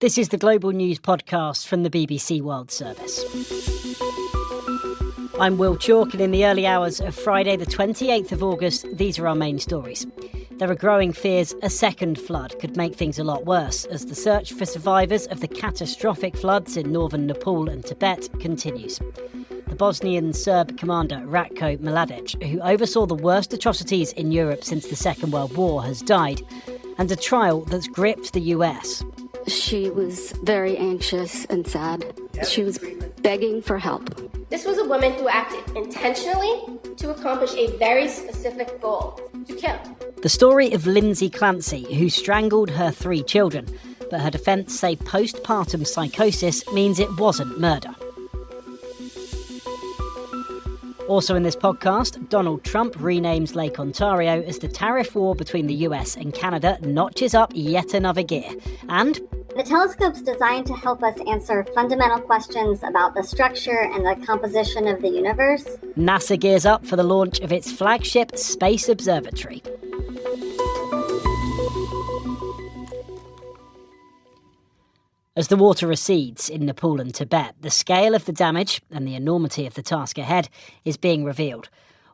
This is the Global News Podcast from the BBC World Service. I'm Will Chalk, and in the early hours of Friday the 28th of August, these are our main stories. There are growing fears a second flood could make things a lot worse as the search for survivors of the catastrophic floods in northern Nepal and Tibet continues. The Bosnian Serb commander Ratko Mladic, who oversaw the worst atrocities in Europe since the Second World War, has died, and a trial that's gripped the US. She was very anxious and sad. She was begging for help. This was a woman who acted intentionally to accomplish a very specific goal, to kill. The story of Lindsay Clancy, who strangled her 3 children, but her defence say postpartum psychosis means it wasn't murder. Also in this podcast, Donald Trump renames Lake Ontario as the tariff war between the US and Canada notches up yet another gear. And the telescope's designed to help us answer fundamental questions about the structure and the composition of the universe. NASA gears up for the launch of its flagship space observatory. As the water recedes in Nepal and Tibet, the scale of the damage and the enormity of the task ahead is being revealed.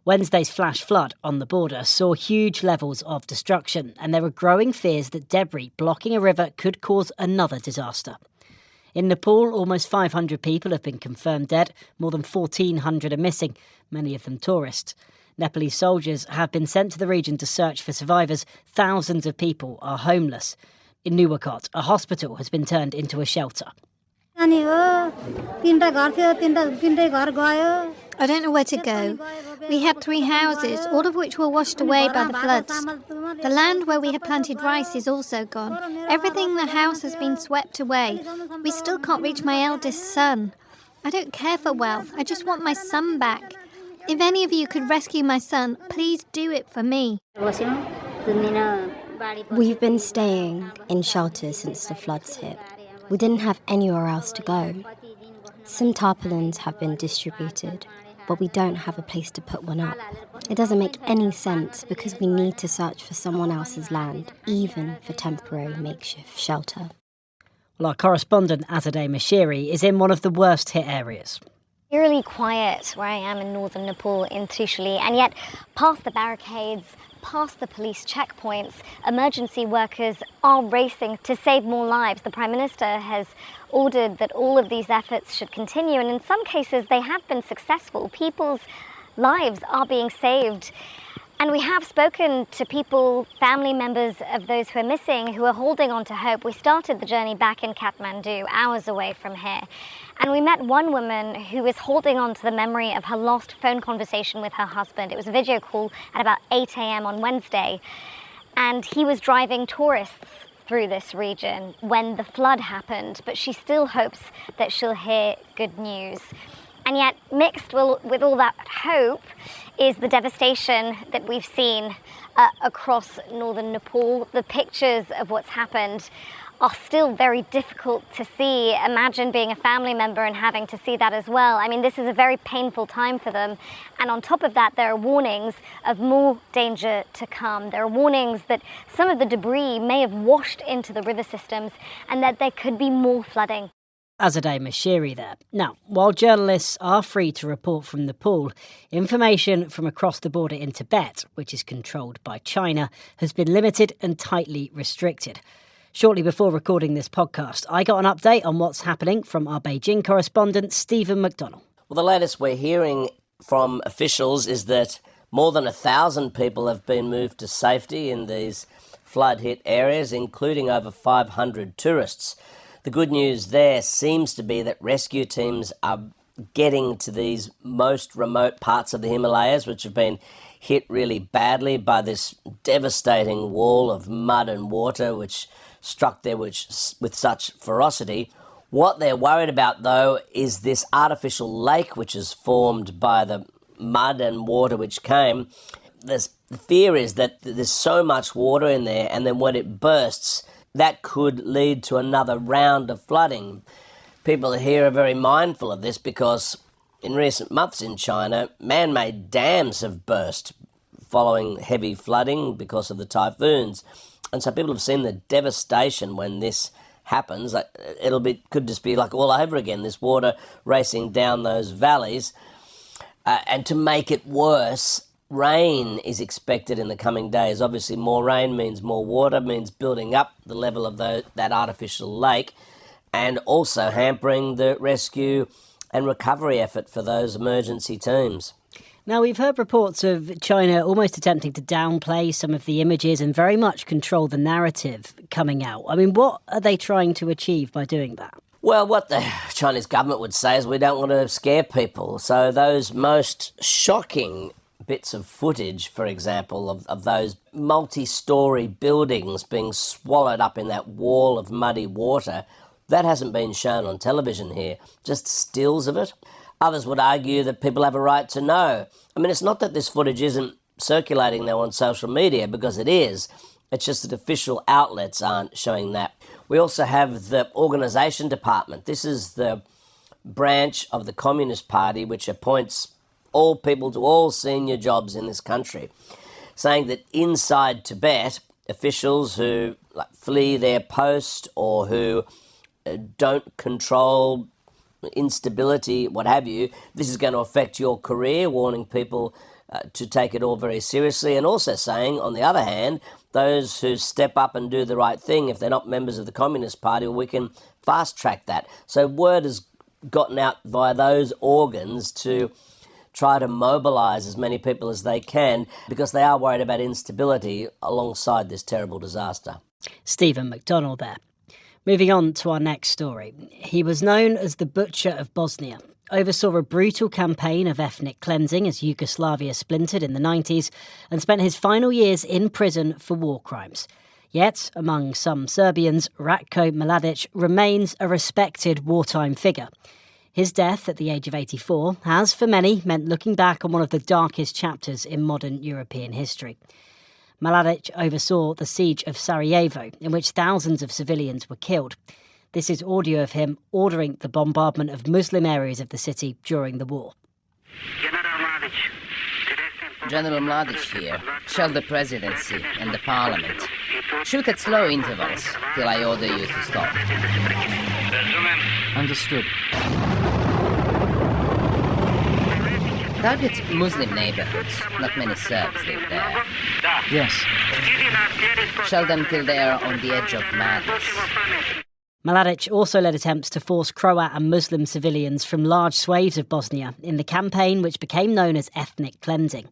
Wednesday's flash flood on the border saw huge levels of destruction, and there are growing fears that debris blocking a river could cause another disaster. In Nepal, almost 500 people have been confirmed dead, more than 1,400 are missing, many of them tourists. Nepalese soldiers have been sent to the region to search for survivors. Thousands of people are homeless. In Nuwakot, a hospital has been turned into a shelter. I don't know where to go. We had 3 houses, all of which were washed away by the floods. The land where we had planted rice is also gone. Everything in the house has been swept away. We still can't reach my eldest son. I don't care for wealth. I just want my son back. If any of you could rescue my son, please do it for me. We've been staying in shelters since the floods hit. We didn't have anywhere else to go. Some tarpaulins have been distributed, but we don't have a place to put one up. It doesn't make any sense because we need to search for someone else's land, even for temporary makeshift shelter. Well, our correspondent Azadeh Mashiri is in one of the worst hit areas. Eerily quiet where I am in northern Nepal in Trishuli, and yet past the barricades, past the police checkpoints, emergency workers are racing to save more lives. The Prime Minister has ordered that all of these efforts should continue, and in some cases they have been successful. People's lives are being saved. And we have spoken to people, family members of those who are missing, who are holding on to hope. We started the journey back in Kathmandu, hours away from here. And we met one woman who is holding on to the memory of her lost phone conversation with her husband. It was a video call at about 8 a.m. on Wednesday. And he was driving tourists through this region when the flood happened. But she still hopes that she'll hear good news. And yet, mixed with all that hope is the devastation that we've seen across northern Nepal. The pictures of what's happened are still very difficult to see. Imagine being a family member and having to see that as well. I mean, this is a very painful time for them. And on top of that, there are warnings of more danger to come. There are warnings that some of the debris may have washed into the river systems and that there could be more flooding. Azadeh Mashiri there. Now, while journalists are free to report from Nepal, information from across the border in Tibet, which is controlled by China, has been limited and tightly restricted. Shortly before recording this podcast, I got an update on what's happening from our Beijing correspondent, Stephen McDonnell. Well, the latest we're hearing from officials is that more than 1,000 people have been moved to safety in these flood-hit areas, including over 500 tourists. The good news there seems to be that rescue teams are getting to these most remote parts of the Himalayas, which have been hit really badly by this devastating wall of mud and water which struck there with such ferocity. What they're worried about, though, is this artificial lake which is formed by the mud and water which came. The fear is that there's so much water in there, and then when it bursts, that could lead to another round of flooding. People here are very mindful of this because in recent months in China, man-made dams have burst following heavy flooding because of the typhoons. And so people have seen the devastation when this happens, could just be like all over again, this water racing down those valleys. And to make it worse, rain is expected in the coming days. Obviously, more rain means more water, means building up the level of that artificial lake, and also hampering the rescue and recovery effort for those emergency teams. Now, we've heard reports of China almost attempting to downplay some of the images and very much control the narrative coming out. I mean, what are they trying to achieve by doing that? Well, what the Chinese government would say is we don't want to scare people. So those most shocking bits of footage, for example, of those multi-storey buildings being swallowed up in that wall of muddy water, that hasn't been shown on television here, just stills of it. Others would argue that people have a right to know. I mean, it's not that this footage isn't circulating now on social media, because it is. It's just that official outlets aren't showing that. We also have the organisation department. This is the branch of the Communist Party which appoints all people to all senior jobs in this country, saying that inside Tibet, officials who flee their post or who don't control instability, what have you, this is going to affect your career, warning people to take it all very seriously, and also saying, on the other hand, those who step up and do the right thing, if they're not members of the Communist Party, well, we can fast-track that. So word has gotten out via those organs to try to mobilise as many people as they can, because they are worried about instability alongside this terrible disaster. Stephen McDonnell there. Moving on to our next story. He was known as the Butcher of Bosnia, oversaw a brutal campaign of ethnic cleansing as Yugoslavia splintered in the 90s, and spent his final years in prison for war crimes. Yet, among some Serbians, Ratko Mladic remains a respected wartime figure. His death at the age of 84 has, for many, meant looking back on one of the darkest chapters in modern European history. Mladic oversaw the siege of Sarajevo, in which thousands of civilians were killed. This is audio of him ordering the bombardment of Muslim areas of the city during the war. General Mladic here. Shall the presidency and the parliament. Shoot at slow intervals till I order you to stop. Understood. Target Muslim neighborhoods. Not many Serbs live there. Yes. Shell them till they are on the edge of madness. Mladic also led attempts to force Croat and Muslim civilians from large swathes of Bosnia in the campaign which became known as ethnic cleansing.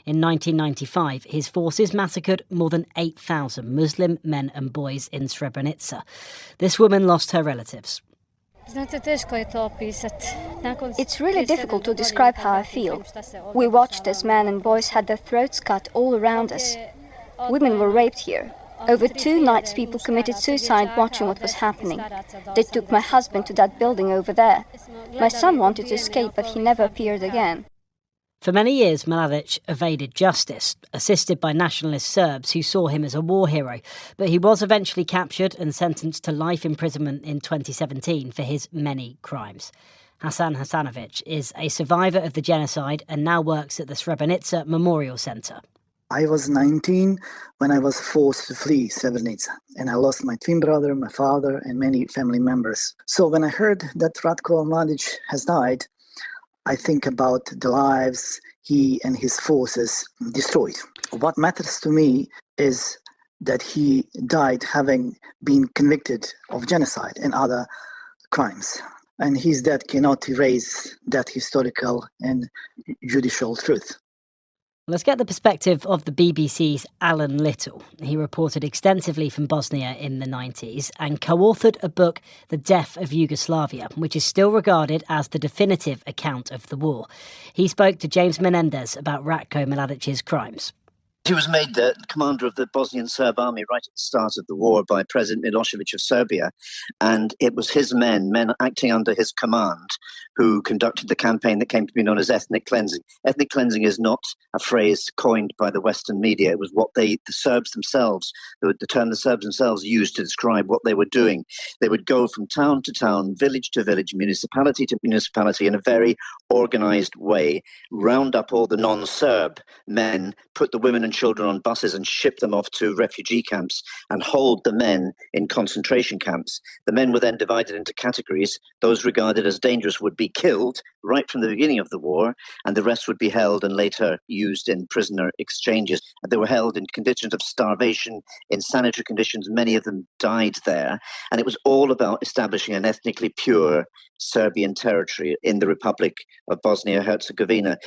In 1995, his forces massacred more than 8,000 Muslim men and boys in Srebrenica. This woman lost her relatives. It's really difficult to describe how I feel. We watched as men and boys had their throats cut all around us. Women were raped here. Over 2 nights people committed suicide watching what was happening. They took my husband to that building over there. My son wanted to escape, but he never appeared again. For many years, Mladic evaded justice, assisted by nationalist Serbs who saw him as a war hero. But he was eventually captured and sentenced to life imprisonment in 2017 for his many crimes. Hasan Hasanovic is a survivor of the genocide and now works at the Srebrenica Memorial Centre. I was 19 when I was forced to flee Srebrenica, and I lost my twin brother, my father, and many family members. So when I heard that Ratko Mladic has died, I think about the lives he and his forces destroyed. What matters to me is that he died having been convicted of genocide and other crimes. And his death cannot erase that historical and judicial truth. Let's get the perspective of the BBC's Alan Little. He reported extensively from Bosnia in the 90s and co-authored a book, The Death of Yugoslavia, which is still regarded as the definitive account of the war. He spoke to James Menendez about Ratko Mladic's crimes. He was made the commander of the Bosnian Serb army right at the start of the war by President Milosevic of Serbia, and it was his men acting under his command, who conducted the campaign that came to be known as ethnic cleansing. Ethnic cleansing is not a phrase coined by the Western media. It was what the Serbs themselves, the term the Serbs themselves used to describe what they were doing. They would go from town to town, village to village, municipality to municipality in a very organized way, round up all the non-Serb men, put the women and children on buses and ship them off to refugee camps and hold the men in concentration camps. The men were then divided into categories. Those regarded as dangerous would be killed right from the beginning of the war, and the rest would be held and later used in prisoner exchanges. They were held in conditions of starvation, in sanitary conditions. Many of them died there. And it was all about establishing an ethnically pure Serbian territory in the Republic of Bosnia-Herzegovina.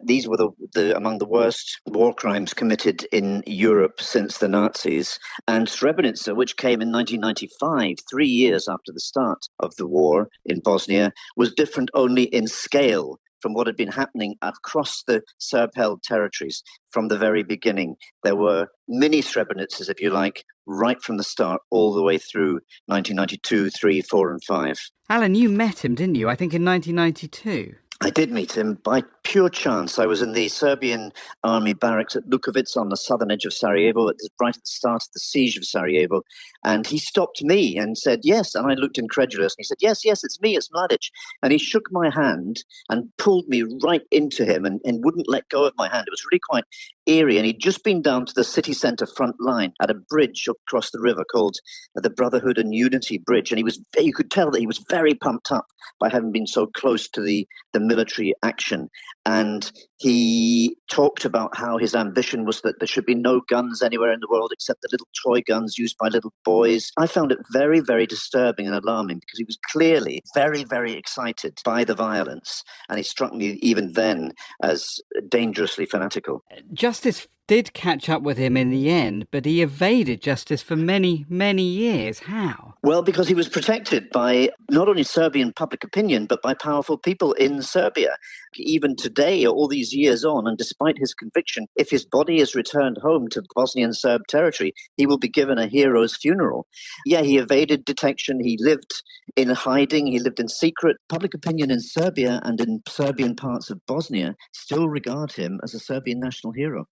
These were among the worst war crimes committed in Europe since the Nazis. And Srebrenica, which came in 1995, 3 years after the start of the war in Bosnia, was different only in scale from what had been happening across the Serb-held territories from the very beginning. There were mini Srebrenicas, if you like, right from the start, all the way through 1992, 3, 4 and 5. Alan, you met him, didn't you? I think in 1992. I did meet him by pure chance. I was in the Serbian army barracks at Lukovic on the southern edge of Sarajevo, right at the start of the siege of Sarajevo. And he stopped me and said, yes. And I looked incredulous. And he said, yes, it's me, it's Mladic. And he shook my hand and pulled me right into him and wouldn't let go of my hand. It was really quite eerie. And he'd just been down to the city centre front line at a bridge across the river called the Brotherhood and Unity Bridge. And you could tell that he was very pumped up by having been so close to the military action. And he talked about how his ambition was that there should be no guns anywhere in the world except the little toy guns used by little boys. I found it very, very disturbing and alarming because he was clearly very, very excited by the violence. And he struck me even then as dangerously fanatical. Justice did catch up with him in the end, but he evaded justice for many, many years. How? Well, because he was protected by not only Serbian public opinion, but by powerful people in Serbia. Even today, all these years on, and despite his conviction, if his body is returned home to Bosnian Serb territory, he will be given a hero's funeral. Yeah, he evaded detection. He lived in hiding. He lived in secret. Public opinion in Serbia and in Serbian parts of Bosnia still regard him as a Serbian national hero.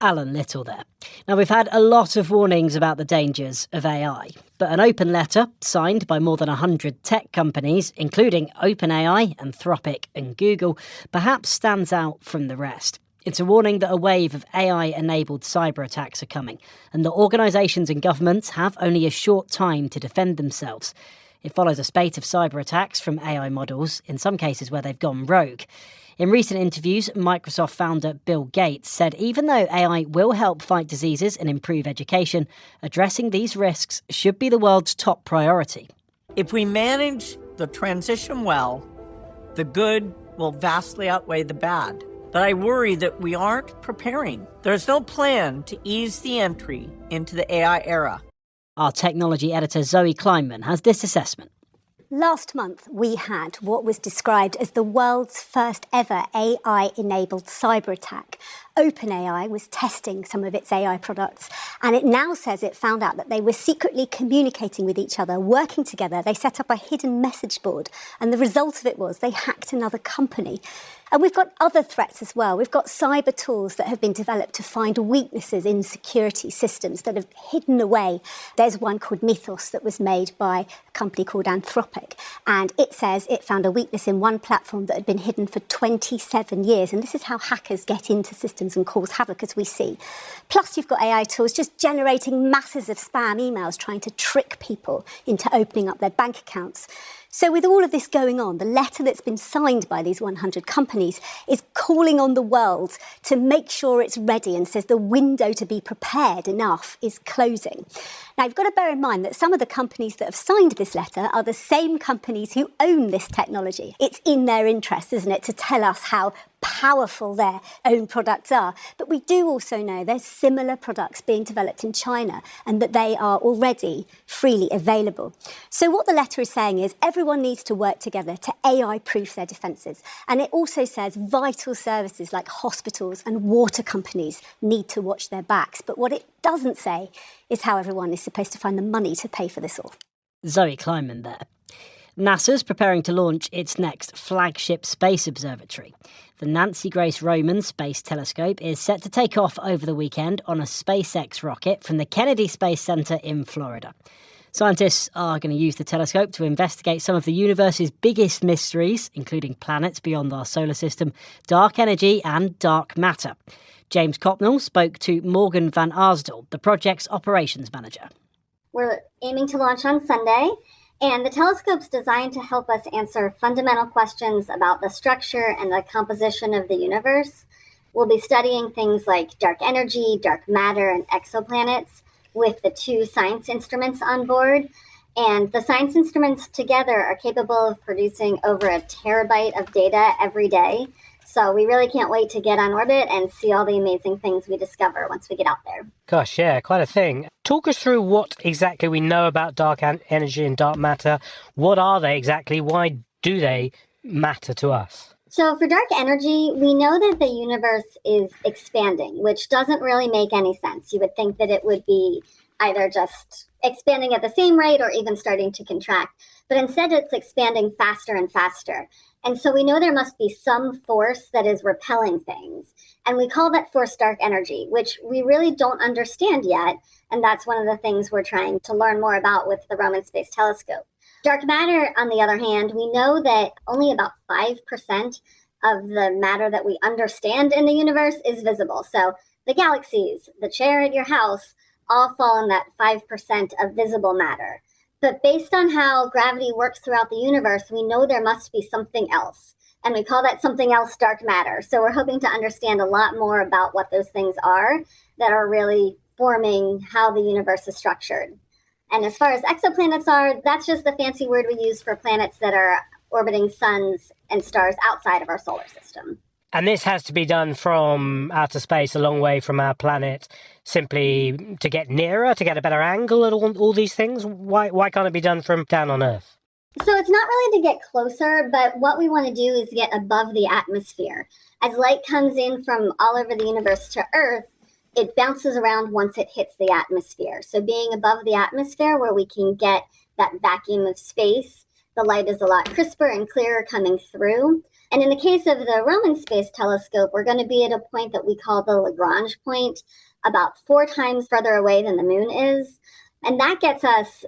Alan Little there. Now, we've had a lot of warnings about the dangers of AI, but an open letter signed by more than 100 tech companies, including OpenAI, Anthropic and Google, perhaps stands out from the rest. It's a warning that a wave of AI-enabled cyber attacks are coming, and that organisations and governments have only a short time to defend themselves. It follows a spate of cyber attacks from AI models, in some cases where they've gone rogue. In recent interviews, Microsoft founder Bill Gates said even though AI will help fight diseases and improve education, addressing these risks should be the world's top priority. If we manage the transition well, the good will vastly outweigh the bad. But I worry that we aren't preparing. There's no plan to ease the entry into the AI era. Our technology editor Zoe Kleinman has this assessment. Last month, we had what was described as the world's first ever AI-enabled cyber attack. OpenAI was testing some of its AI products, and it now says it found out that they were secretly communicating with each other, working together. They set up a hidden message board, and the result of it was they hacked another company. And we've got other threats as well. We've got cyber tools that have been developed to find weaknesses in security systems that have hidden away. There's one called Mythos that was made by a company called Anthropic. And it says it found a weakness in one platform that had been hidden for 27 years. And this is how hackers get into systems and cause havoc, as we see. Plus, you've got AI tools just generating masses of spam emails trying to trick people into opening up their bank accounts. So with all of this going on, the letter that's been signed by these 100 companies is calling on the world to make sure it's ready and says the window to be prepared enough is closing. Now, you've got to bear in mind that some of the companies that have signed this letter are the same companies who own this technology. It's in their interest, isn't it, to tell us how powerful their own products are. But we do also know there's similar products being developed in China and that they are already freely available. So what the letter is saying is everyone needs to work together to AI-proof their defences. And it also says vital services like hospitals and water companies need to watch their backs. But what it doesn't say is how everyone is supposed to find the money to pay for this all. Zoe Kleinman there. NASA's preparing to launch its next flagship space observatory. The Nancy Grace Roman Space Telescope is set to take off over the weekend on a SpaceX rocket from the Kennedy Space Center in Florida. Scientists are going to use the telescope to investigate some of the universe's biggest mysteries, including planets beyond our solar system, dark energy and dark matter. James Copnell spoke to Morgan van Arsdal, the project's operations manager. We're aiming to launch on Sunday, and the telescope's designed to help us answer fundamental questions about the structure and the composition of the universe. We'll be studying things like dark energy, dark matter, and exoplanets with the 2 science instruments on board. And the science instruments together are capable of producing over 1 terabyte of data every day. So we really can't wait to get on orbit and see all the amazing things we discover once we get out there. Gosh, yeah, quite a thing. Talk us through what exactly we know about dark energy and dark matter. What are they exactly? Why do they matter to us? So for dark energy, we know that the universe is expanding, which doesn't really make any sense. You would think that it would be either just expanding at the same rate or even starting to contract. But instead, it's expanding faster and faster. And so we know there must be some force that is repelling things. And we call that force dark energy, which we really don't understand yet. And that's one of the things we're trying to learn more about with the Roman Space Telescope. Dark matter, on the other hand, we know that only about 5% of the matter that we understand in the universe is visible. So the galaxies, the chair at your house, all fall in that 5% of visible matter. But based on how gravity works throughout the universe, we know there must be something else. And we call that something else dark matter. So we're hoping to understand a lot more about what those things are that are really forming how the universe is structured. And as far as exoplanets are, that's just the fancy word we use for planets that are orbiting suns and stars outside of our solar system. And this has to be done from outer space, a long way from our planet, simply to get nearer, to get a better angle at all these things? Why can't it be done from down on Earth? So it's not really to get closer, but what we want to do is get above the atmosphere. As light comes in from all over the universe to Earth, it bounces around once it hits the atmosphere. So being above the atmosphere where we can get that vacuum of space, the light is a lot crisper and clearer coming through. And in the case of the Roman Space Telescope, we're going to be at a point that we call the Lagrange point, about 4 times further away than the moon is. And that gets us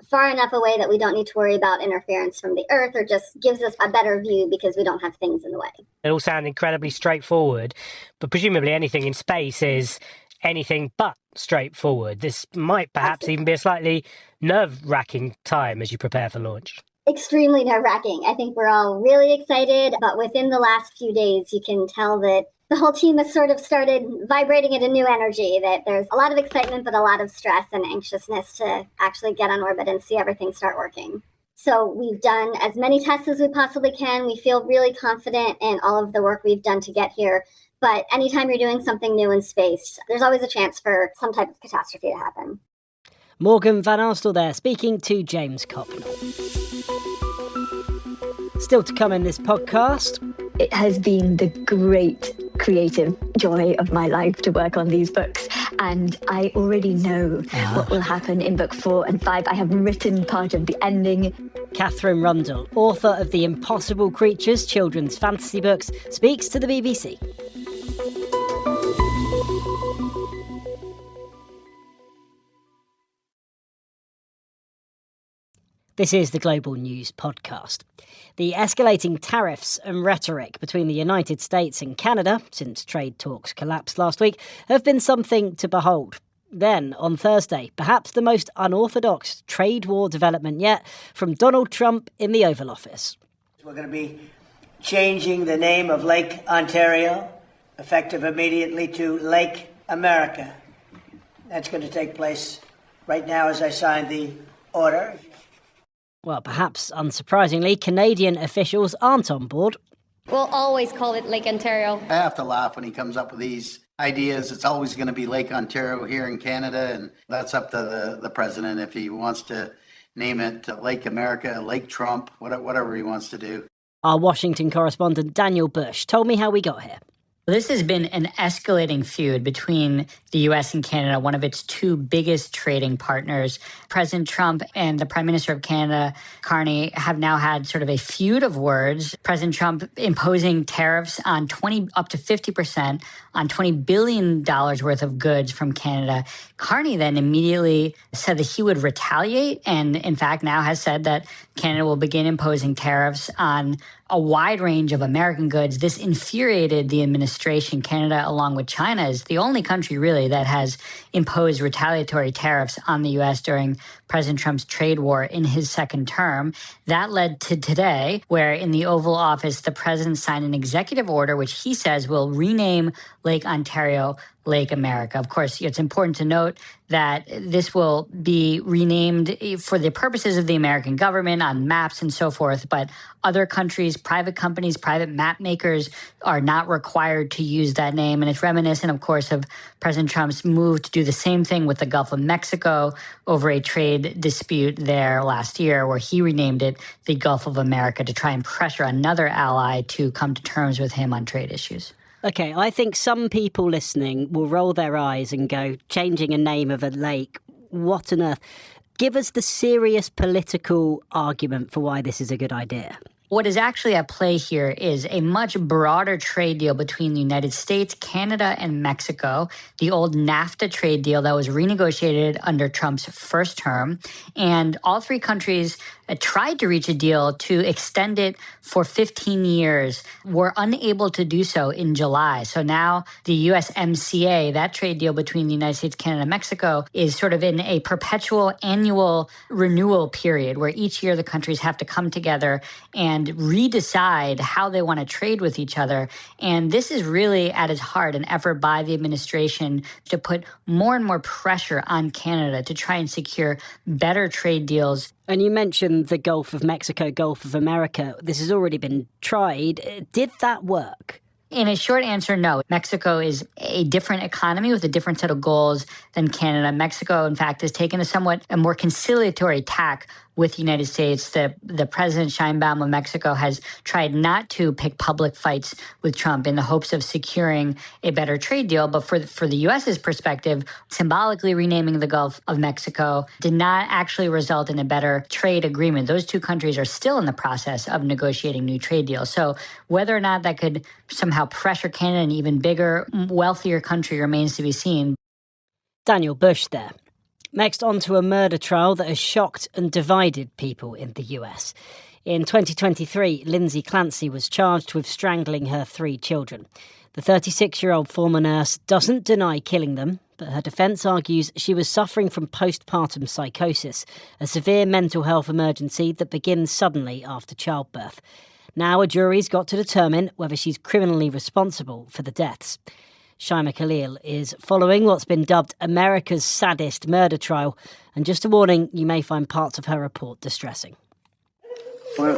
far enough away that we don't need to worry about interference from the Earth, or just gives us a better view because we don't have things in the way. It all sounds incredibly straightforward, but presumably anything in space is anything but straightforward. This might perhaps even be a slightly nerve-wracking time as you prepare for launch. Extremely nerve-wracking. I think we're all really excited, but within the last few days, you can tell that the whole team has sort of started vibrating at a new energy, that there's a lot of excitement, but a lot of stress and anxiousness to actually get on orbit and see everything start working. So we've done as many tests as we possibly can. We feel really confident in all of the work we've done to get here. But anytime you're doing something new in space, there's always a chance for some type of catastrophe to happen. Morgan van Arsdal there, speaking to James Copnell. Still to come in this podcast. It has been the great creative joy of my life to work on these books, and I already know what will happen in book 4 and 5. I have written part of the ending. Catherine Rundle, author of the Impossible Creatures children's fantasy books, speaks to the BBC. This is the Global News Podcast. The escalating tariffs and rhetoric between the United States and Canada, since trade talks collapsed last week, have been something to behold. Then, on Thursday, perhaps the most unorthodox trade war development yet from Donald Trump in the Oval Office. We're going to be changing the name of Lake Ontario, effective immediately, to Lake America. That's going to take place right now as I sign the order. Well, perhaps unsurprisingly, Canadian officials aren't on board. We'll always call it Lake Ontario. I have to laugh when he comes up with these ideas. It's always going to be Lake Ontario here in Canada, and that's up to the president if he wants to name it Lake America, Lake Trump, whatever he wants to do. Our Washington correspondent Daniel Bush told me how we got here. This has been an escalating feud between the U.S. and Canada, one of its two biggest trading partners. President Trump and the Prime Minister of Canada, Carney, have now had sort of a feud of words. President Trump imposing tariffs on up to 50% on $20 billion worth of goods from Canada. Carney then immediately said that he would retaliate and, in fact, now has said that Canada will begin imposing tariffs on a wide range of American goods. This infuriated the administration. Canada, along with China, is the only country really that has imposed retaliatory tariffs on the U.S. during President Trump's trade war in his second term. That led to today, where in the Oval Office, the president signed an executive order, which he says will rename Lake Ontario Lake America. Of course, it's important to note that this will be renamed for the purposes of the American government on maps and so forth, but other countries, private companies, private map makers are not required to use that name. And it's reminiscent, of course, of President Trump's move to do the same thing with the Gulf of Mexico over a trade dispute there last year, where he renamed it the Gulf of America to try and pressure another ally to come to terms with him on trade issues. Okay, I think some people listening will roll their eyes and go, changing a name of a lake, what on earth? Give us the serious political argument for why this is a good idea. What is actually at play here is a much broader trade deal between the United States, Canada, and Mexico, the old NAFTA trade deal that was renegotiated under Trump's first term. And all three countries tried to reach a deal to extend it for 15 years, were unable to do so in July. So now the USMCA, that trade deal between the United States, Canada, and Mexico, is sort of in a perpetual annual renewal period where each year the countries have to come together and redecide how they want to trade with each other. And this is really at its heart an effort by the administration to put more and more pressure on Canada to try and secure better trade deals. And you mentioned the Gulf of Mexico, Gulf of America. This has already been tried. Did that work? In a short answer, no. Mexico is a different economy with a different set of goals than Canada. Mexico, in fact, has taken a more conciliatory tack with the United States. The President Sheinbaum of Mexico has tried not to pick public fights with Trump in the hopes of securing a better trade deal. But for the U.S.'s perspective, symbolically renaming the Gulf of Mexico did not actually result in a better trade agreement. Those two countries are still in the process of negotiating new trade deals. So whether or not that could somehow pressure Canada, an even bigger, wealthier country, remains to be seen. Daniel Bush there. Next, on to a murder trial that has shocked and divided people in the US. In 2023, Lindsay Clancy was charged with strangling her 3 children. The 36-year-old former nurse doesn't deny killing them, but her defence argues she was suffering from postpartum psychosis, a severe mental health emergency that begins suddenly after childbirth. Now a jury's got to determine whether she's criminally responsible for the deaths. Shaima Khalil is following what's been dubbed America's saddest murder trial, and just a warning, you may find parts of her report distressing. We're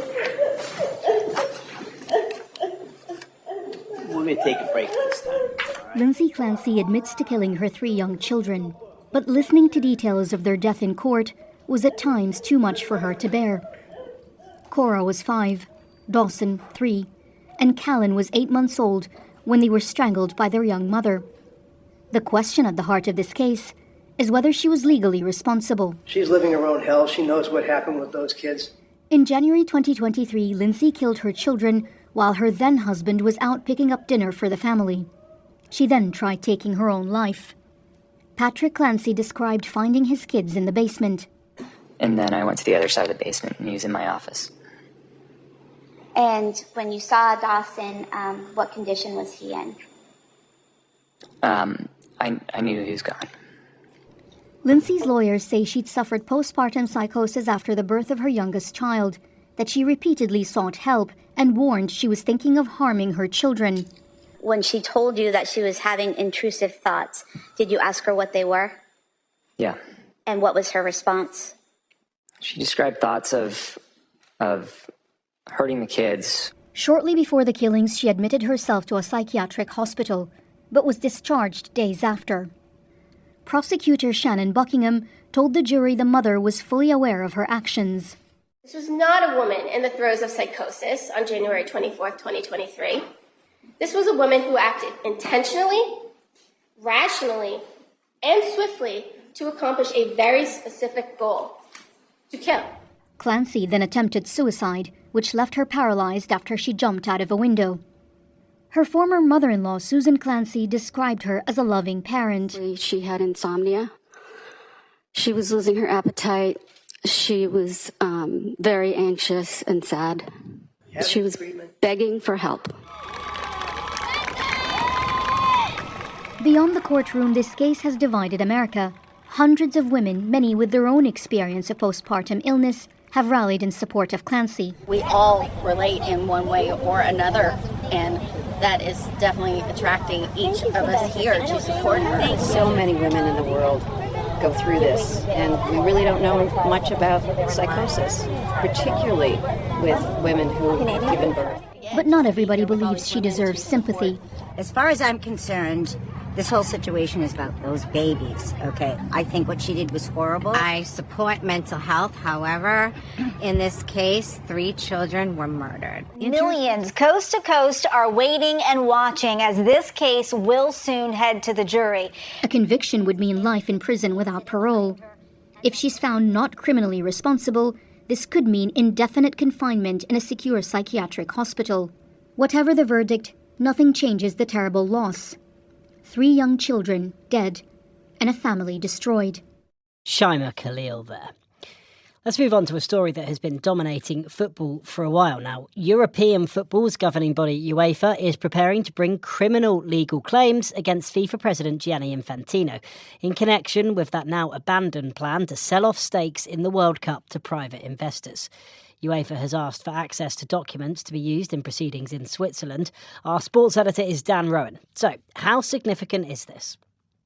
going to take a break this time. Right? Lindsay Clancy admits to killing her 3 young children, but listening to details of their death in court was at times too much for her to bear. Cora was 5, Dawson 3, and Callan was 8 months old when they were strangled by their young mother. The question at the heart of this case is whether she was legally responsible. She's living her own hell. She knows what happened with those kids. In January 2023, Lindsay killed her children while her then-husband was out picking up dinner for the family. She then tried taking her own life. Patrick Clancy described finding his kids in the basement. And then I went to the other side of the basement, and he was in my office. And when you saw Dawson, what condition was he in? I knew he was gone. Lindsay's lawyers say she'd suffered postpartum psychosis after the birth of her youngest child, that she repeatedly sought help and warned she was thinking of harming her children. When she told you that she was having intrusive thoughts, did you ask her what they were? Yeah. And what was her response? She described thoughts of hurting the kids. Shortly before the killings, she admitted herself to a psychiatric hospital, but was discharged days after. Prosecutor Shannon Buckingham told the jury the mother was fully aware of her actions. This was not a woman in the throes of psychosis on January 24th, 2023. This was a woman who acted intentionally, rationally, and swiftly to accomplish a very specific goal: to kill. Clancy then attempted suicide, which left her paralyzed after she jumped out of a window. Her former mother-in-law, Susan Clancy, described her as a loving parent. She had insomnia. She was losing her appetite. She was very anxious and sad. She was begging for help. Beyond the courtroom, this case has divided America. Hundreds of women, many with their own experience of postpartum illness, have rallied in support of Clancy. We all relate in one way or another, and that is definitely attracting each of us here to support her. So many women in the world go through this, and we really don't know much about psychosis, particularly with women who have given birth. But not everybody believes she deserves sympathy. As far as I'm concerned, this whole situation is about those babies, okay? I think what she did was horrible. I support mental health. However, in this case, 3 children were murdered. Millions coast to coast are waiting and watching as this case will soon head to the jury. A conviction would mean life in prison without parole. If she's found not criminally responsible, this could mean indefinite confinement in a secure psychiatric hospital. Whatever the verdict, nothing changes the terrible loss. 3 young children dead and a family destroyed. Shaima Khalil there. Let's move on to a story that has been dominating football for a while now. European football's governing body UEFA is preparing to bring criminal legal claims against FIFA President Gianni Infantino in connection with that now abandoned plan to sell off stakes in the World Cup to private investors. UEFA has asked for access to documents to be used in proceedings in Switzerland. Our sports editor is Dan Rowan. So, how significant is this?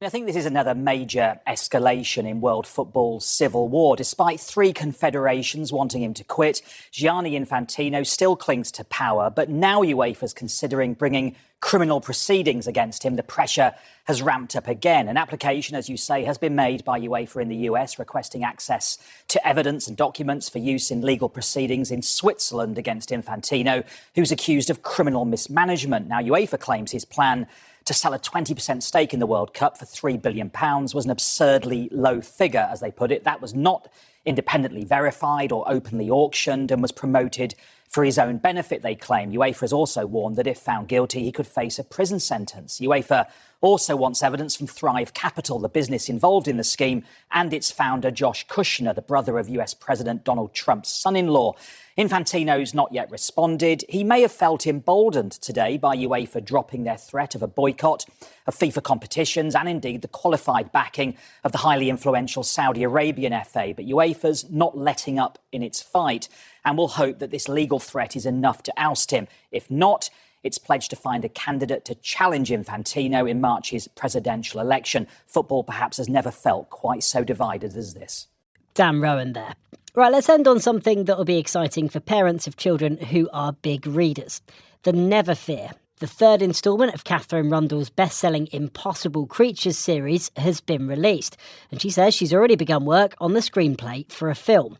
I think this is another major escalation in world football's civil war. Despite 3 confederations wanting him to quit, Gianni Infantino still clings to power. But now UEFA's considering bringing criminal proceedings against him. The pressure has ramped up again. An application, as you say, has been made by UEFA in the US requesting access to evidence and documents for use in legal proceedings in Switzerland against Infantino, who's accused of criminal mismanagement. Now, UEFA claims his plan to sell a 20% stake in the World Cup for £3 billion was an absurdly low figure, as they put it. That was not independently verified or openly auctioned and was promoted for his own benefit, they claim. UEFA has also warned that if found guilty, he could face a prison sentence. UEFA also wants evidence from Thrive Capital, the business involved in the scheme, and its founder, Josh Kushner, the brother of US President Donald Trump's son-in-law. Infantino's not yet responded. He may have felt emboldened today by UEFA dropping their threat of a boycott of FIFA competitions and indeed the qualified backing of the highly influential Saudi Arabian FA. But UEFA's not letting up in its fight and will hope that this legal threat is enough to oust him. If not, it's pledged to find a candidate to challenge Infantino in March's presidential election. Football perhaps has never felt quite so divided as this. Dan Rowan there. Right, let's end on something that will be exciting for parents of children who are big readers. The Never Fear, the 3rd instalment of Catherine Rundle's best-selling Impossible Creatures series, has been released. And she says she's already begun work on the screenplay for a film.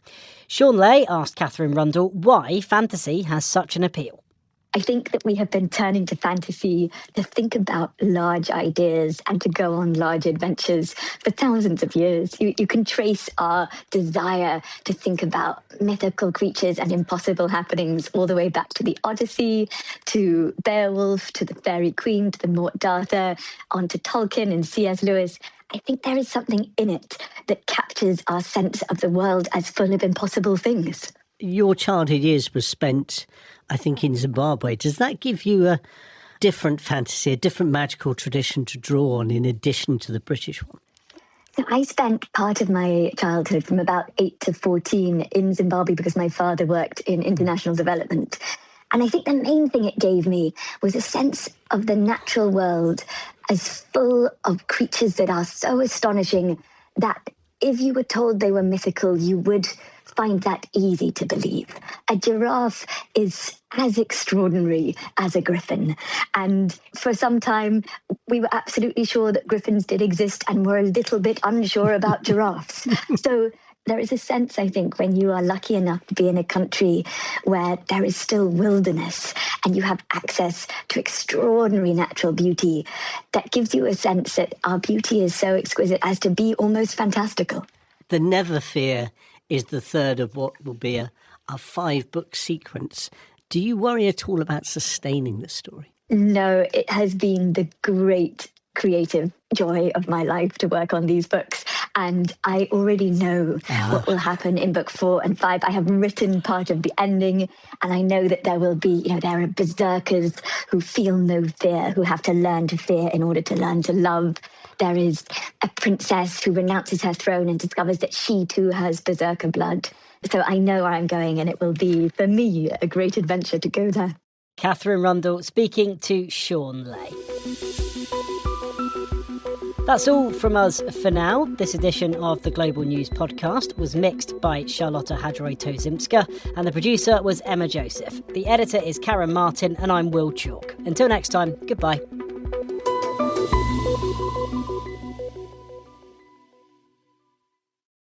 Sean Lay asked Catherine Rundle why fantasy has such an appeal. I think that we have been turning to fantasy to think about large ideas and to go on large adventures for thousands of years. You can trace our desire to think about mythical creatures and impossible happenings all the way back to the Odyssey, to Beowulf, to the Fairy Queen, to the Morte d'Arthur, on to Tolkien and C.S. Lewis. I think there is something in it that captures our sense of the world as full of impossible things. Your childhood years were spent, I think, in Zimbabwe. Does that give you a different fantasy, a different magical tradition to draw on in addition to the British one? So I spent part of my childhood from about 8 to 14 in Zimbabwe because my father worked in international development. And I think the main thing it gave me was a sense of the natural world as full of creatures that are so astonishing that if you were told they were mythical, you would find that easy to believe. A giraffe is as extraordinary as a griffin. And for some time, we were absolutely sure that griffins did exist and were a little bit unsure about giraffes. So There is a sense, I think, when you are lucky enough to be in a country where there is still wilderness and you have access to extraordinary natural beauty, that gives you a sense that our beauty is so exquisite as to be almost fantastical. The Never Fear is the third of what will be a 5-book sequence. Do you worry at all about sustaining the story? No, it has been the great creative joy of my life to work on these books. And I already know what will happen in book 4 and 5. I have written part of the ending, and I know that there will be, there are berserkers who feel no fear, who have to learn to fear in order to learn to love. There is a princess who renounces her throne and discovers that she too has berserker blood. So I know where I'm going, and it will be, for me, a great adventure to go there. Catherine Rundle speaking to Sean Lay. That's all from us for now. This edition of the Global News Podcast was mixed by Charlotta Hadroy-Tozimska and the producer was Emma Joseph. The editor is Karen Martin and I'm Will Chalk. Until next time, goodbye.